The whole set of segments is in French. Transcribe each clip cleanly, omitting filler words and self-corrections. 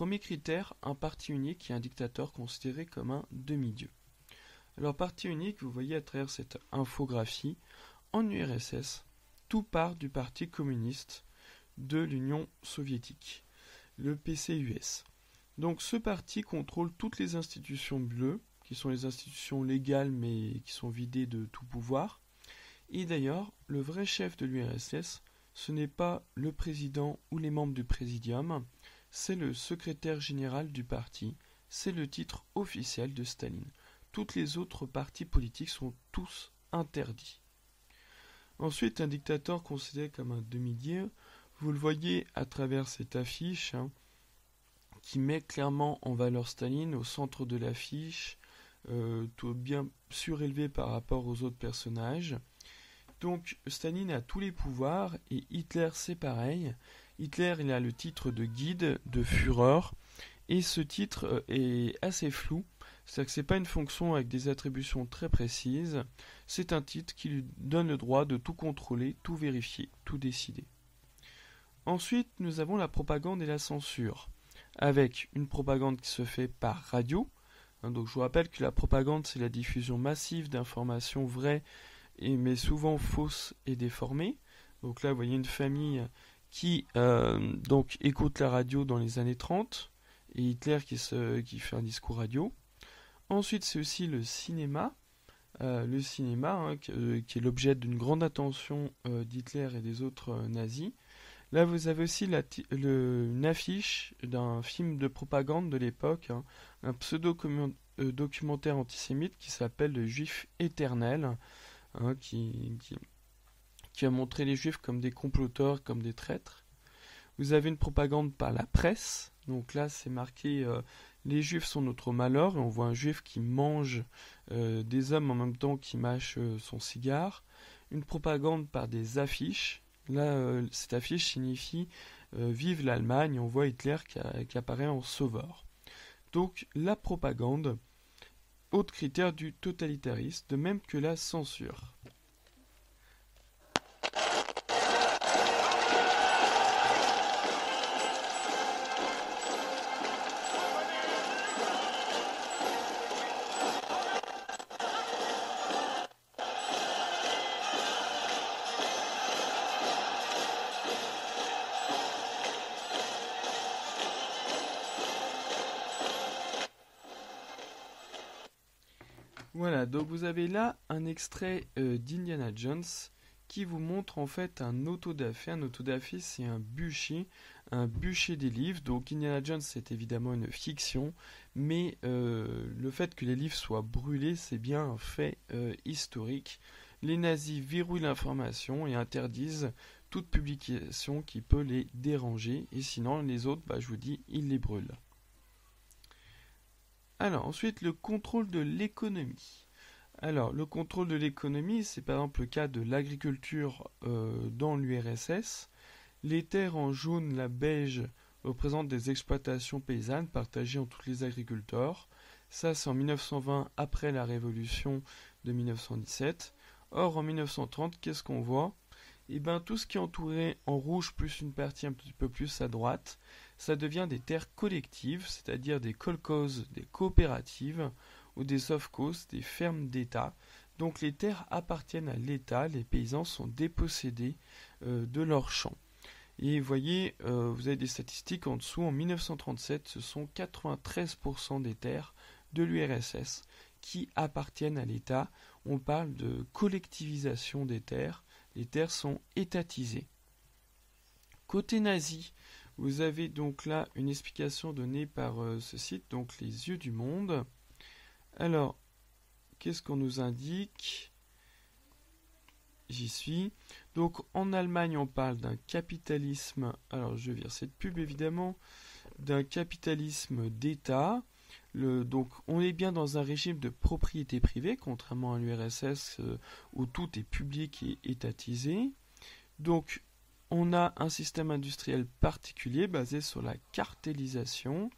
premier critère, un parti unique et un dictateur considéré comme un demi-dieu. Alors parti unique, vous voyez à travers cette infographie, en URSS, tout part du parti communiste de l'Union soviétique, le PCUS. Donc ce parti contrôle toutes les institutions bleues, qui sont les institutions légales mais qui sont vidées de tout pouvoir. Et d'ailleurs, le vrai chef de l'URSS, ce n'est pas le président ou les membres du présidium, c'est le secrétaire général du parti, c'est le titre officiel de Staline. Toutes les autres partis politiques sont tous interdits. Ensuite, un dictateur considéré comme un demi-dieu, vous le voyez à travers cette affiche, qui met clairement en valeur Staline au centre de l'affiche, tout bien surélevé par rapport aux autres personnages. Donc Staline a tous les pouvoirs et Hitler c'est pareil. Hitler il a le titre de guide, de Führer, et ce titre est assez flou. C'est-à-dire que c'est pas une fonction avec des attributions très précises, c'est un titre qui lui donne le droit de tout contrôler, tout vérifier, tout décider. Ensuite, nous avons la propagande et la censure, avec une propagande qui se fait par radio. Donc je vous rappelle que la propagande, c'est la diffusion massive d'informations vraies, mais souvent fausses et déformées. Donc là, vous voyez une famille qui donc écoute la radio dans les années 30, et Hitler qui fait un discours radio. Ensuite, c'est aussi le cinéma, qui est l'objet d'une grande attention d'Hitler et des autres nazis. Là, vous avez aussi une affiche d'un film de propagande de l'époque, un pseudo-documentaire antisémite qui s'appelle Le Juif éternel, qui a montré les Juifs comme des comploteurs, comme des traîtres. Vous avez une propagande par la presse, donc là c'est marqué les Juifs sont notre malheur, et on voit un Juif qui mange des hommes en même temps qu'il mâche son cigare. Une propagande par des affiches. Là, cette affiche signifie Vive l'Allemagne, on voit Hitler qui apparaît en sauveur. Donc la propagande, autre critère du totalitarisme, de même que la censure. Voilà, donc vous avez là un extrait d'Indiana Jones qui vous montre en fait un autodafé. Un autodafé, c'est un bûcher des livres. Donc Indiana Jones, c'est évidemment une fiction, mais le fait que les livres soient brûlés, c'est bien un fait historique. Les nazis verrouillent l'information et interdisent toute publication qui peut les déranger. Et sinon, les autres, je vous dis, ils les brûlent. Alors, ensuite, le contrôle de l'économie. Alors, le contrôle de l'économie, c'est par exemple le cas de l'agriculture dans l'URSS. Les terres en jaune, la beige, représentent des exploitations paysannes partagées entre tous les agriculteurs. Ça, c'est en 1920, après la révolution de 1917. Or, en 1930, qu'est-ce qu'on voit ? Tout ce qui est entouré en rouge, plus une partie un petit peu plus à droite, ça devient des terres collectives, c'est-à-dire des kolkhozes, des coopératives, ou des sovkhozes, des fermes d'État. Donc les terres appartiennent à l'État, les paysans sont dépossédés de leurs champs. Et vous voyez, vous avez des statistiques en dessous, en 1937, ce sont 93% des terres de l'URSS qui appartiennent à l'État. On parle de collectivisation des terres, les terres sont étatisées. Côté nazi, vous avez donc là une explication donnée par ce site, donc les yeux du monde. Alors, qu'est-ce qu'on nous indique ? J'y suis. Donc en Allemagne, on parle d'un capitalisme, alors je vais vire cette pub évidemment, d'un capitalisme d'État. Donc on est bien dans un régime de propriété privée, contrairement à l'URSS où tout est public et étatisé. Donc on a un système industriel particulier basé sur la cartellisation.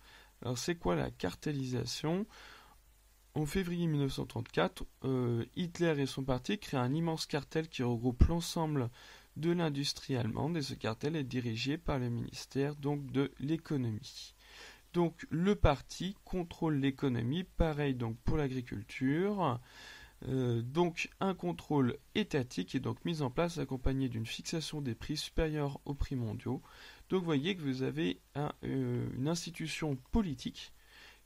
Alors c'est quoi la cartellisation ? En février 1934, Hitler et son parti créent un immense cartel qui regroupe l'ensemble de l'industrie allemande et ce cartel est dirigé par le ministère donc de l'économie. Donc le parti contrôle l'économie, pareil donc pour l'agriculture. Donc un contrôle étatique est donc mis en place accompagné d'une fixation des prix supérieurs aux prix mondiaux. Donc vous voyez que vous avez une institution politique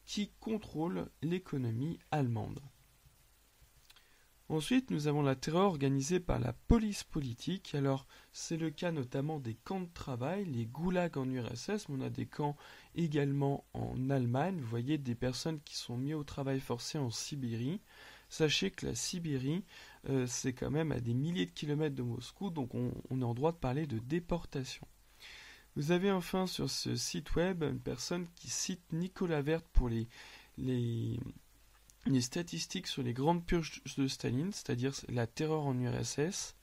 qui contrôle l'économie allemande. Ensuite, nous avons la terreur organisée par la police politique. Alors, c'est le cas notamment des camps de travail, les goulags en URSS, mais on a des camps également en Allemagne. Vous voyez des personnes qui sont mises au travail forcé en Sibérie. Sachez que la Sibérie, c'est quand même à des milliers de kilomètres de Moscou, donc on est en droit de parler de déportation. Vous avez enfin sur ce site web une personne qui cite Nicolas Vert pour les statistiques sur les grandes purges de Staline, c'est-à-dire la terreur en URSS.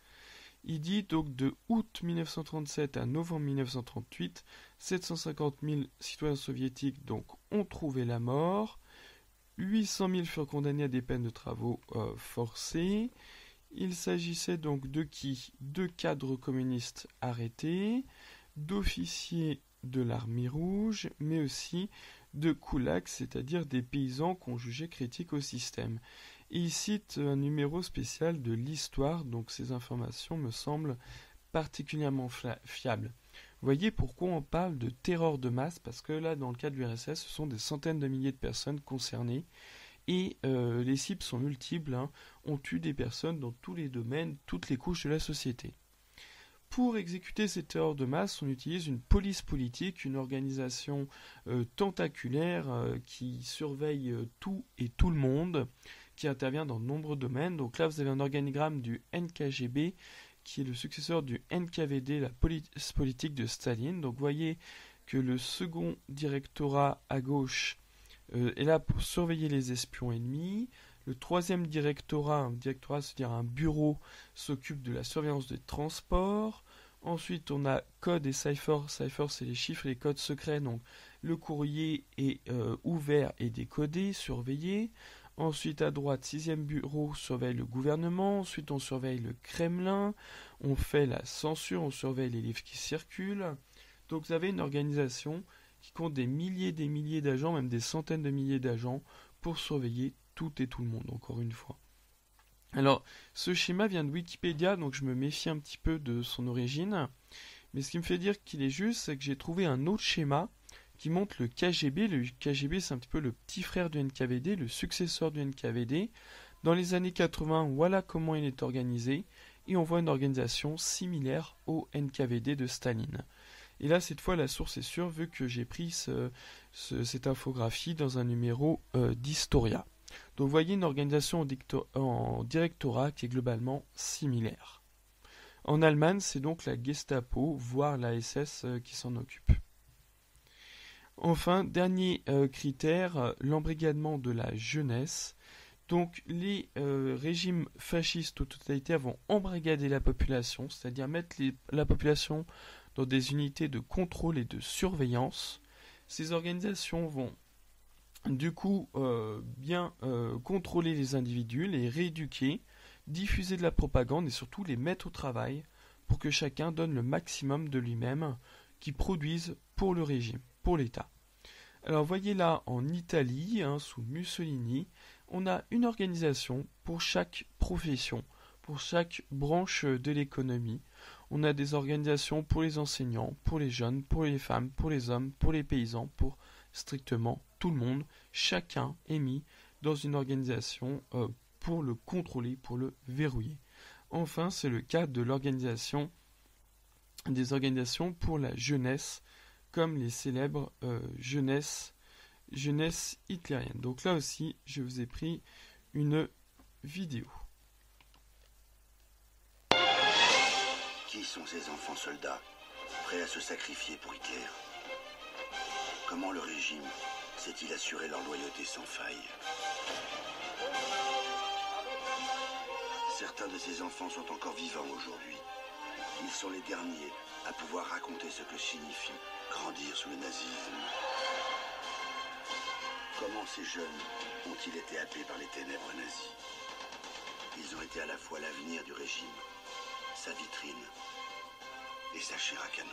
Il dit donc de août 1937 à novembre 1938, 750 000 citoyens soviétiques donc, ont trouvé la mort, 800 000 furent condamnés à des peines de travaux forcés. Il s'agissait donc de qui? De cadres communistes arrêtés, d'officiers de l'armée rouge, mais aussi de kulaks, c'est-à-dire des paysans qu'on jugeait critiques au système. Et il cite un numéro spécial de l'histoire, donc ces informations me semblent particulièrement fiables. Vous voyez pourquoi on parle de terreur de masse, parce que là, dans le cas de l'URSS, ce sont des centaines de milliers de personnes concernées, et les cibles sont multiples, on tue des personnes dans tous les domaines, toutes les couches de la société. Pour exécuter ces terreurs de masse, on utilise une police politique, une organisation tentaculaire qui surveille tout et tout le monde, qui intervient dans de nombreux domaines. Donc là, vous avez un organigramme du NKGB, qui est le successeur du NKVD, la police politique de Staline. Donc vous voyez que le second directorat à gauche est là pour surveiller les espions ennemis. Le troisième directorat, c'est-à-dire un bureau, s'occupe de la surveillance des transports. Ensuite, on a code et cipher. Cipher, c'est les chiffres et les codes secrets. Donc, le courrier est ouvert et décodé, surveillé. Ensuite, à droite, sixième bureau surveille le gouvernement. Ensuite, on surveille le Kremlin. On fait la censure, on surveille les livres qui circulent. Donc, vous avez une organisation qui compte des milliers d'agents, même des centaines de milliers d'agents, pour surveiller tout et tout le monde, encore une fois. Alors, ce schéma vient de Wikipédia, donc je me méfie un petit peu de son origine. Mais ce qui me fait dire qu'il est juste, c'est que j'ai trouvé un autre schéma qui montre le KGB. Le KGB, c'est un petit peu le petit frère du NKVD, le successeur du NKVD. Dans les années 80, voilà comment il est organisé. Et on voit une organisation similaire au NKVD de Staline. Et là, cette fois, la source est sûre, vu que j'ai pris cette infographie dans un numéro d'Historia. Donc vous voyez une organisation en directorat qui est globalement similaire. En Allemagne, c'est donc la Gestapo, voire la SS qui s'en occupe. Enfin, dernier critère, l'embrigadement de la jeunesse. Donc les régimes fascistes ou totalitaires vont embrigader la population, c'est-à-dire mettre la population dans des unités de contrôle et de surveillance. Ces organisations vont du coup bien contrôler les individus, les rééduquer, diffuser de la propagande et surtout les mettre au travail pour que chacun donne le maximum de lui-même qui produise pour le régime, pour l'État. Alors voyez là en Italie, sous Mussolini, on a une organisation pour chaque profession, pour chaque branche de l'économie. On a des organisations pour les enseignants, pour les jeunes, pour les femmes, pour les hommes, pour les paysans, pour strictement tout le monde. Chacun est mis dans une organisation pour le contrôler, pour le verrouiller. Enfin, c'est le cas de l'organisation des organisations pour la jeunesse, comme les célèbres jeunesse hitlérienne. Donc là aussi, je vous ai pris une vidéo. Qui sont ces enfants soldats, prêts à se sacrifier pour Hitler? Comment le régime sait-il assurer leur loyauté sans faille? Certains de ces enfants sont encore vivants aujourd'hui. Ils sont les derniers à pouvoir raconter ce que signifie grandir sous le nazisme. Comment ces jeunes ont-ils été happés par les ténèbres nazies? Ils ont été à la fois l'avenir du régime, sa vitrine et sa chair à canon.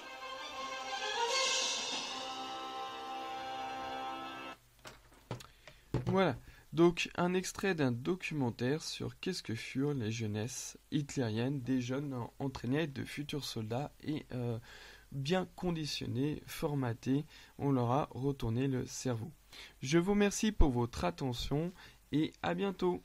Voilà, donc un extrait d'un documentaire sur qu'est-ce que furent les jeunesses hitlériennes des jeunes entraînés de futurs soldats et bien conditionnés, formatés, on leur a retourné le cerveau. Je vous remercie pour votre attention et à bientôt.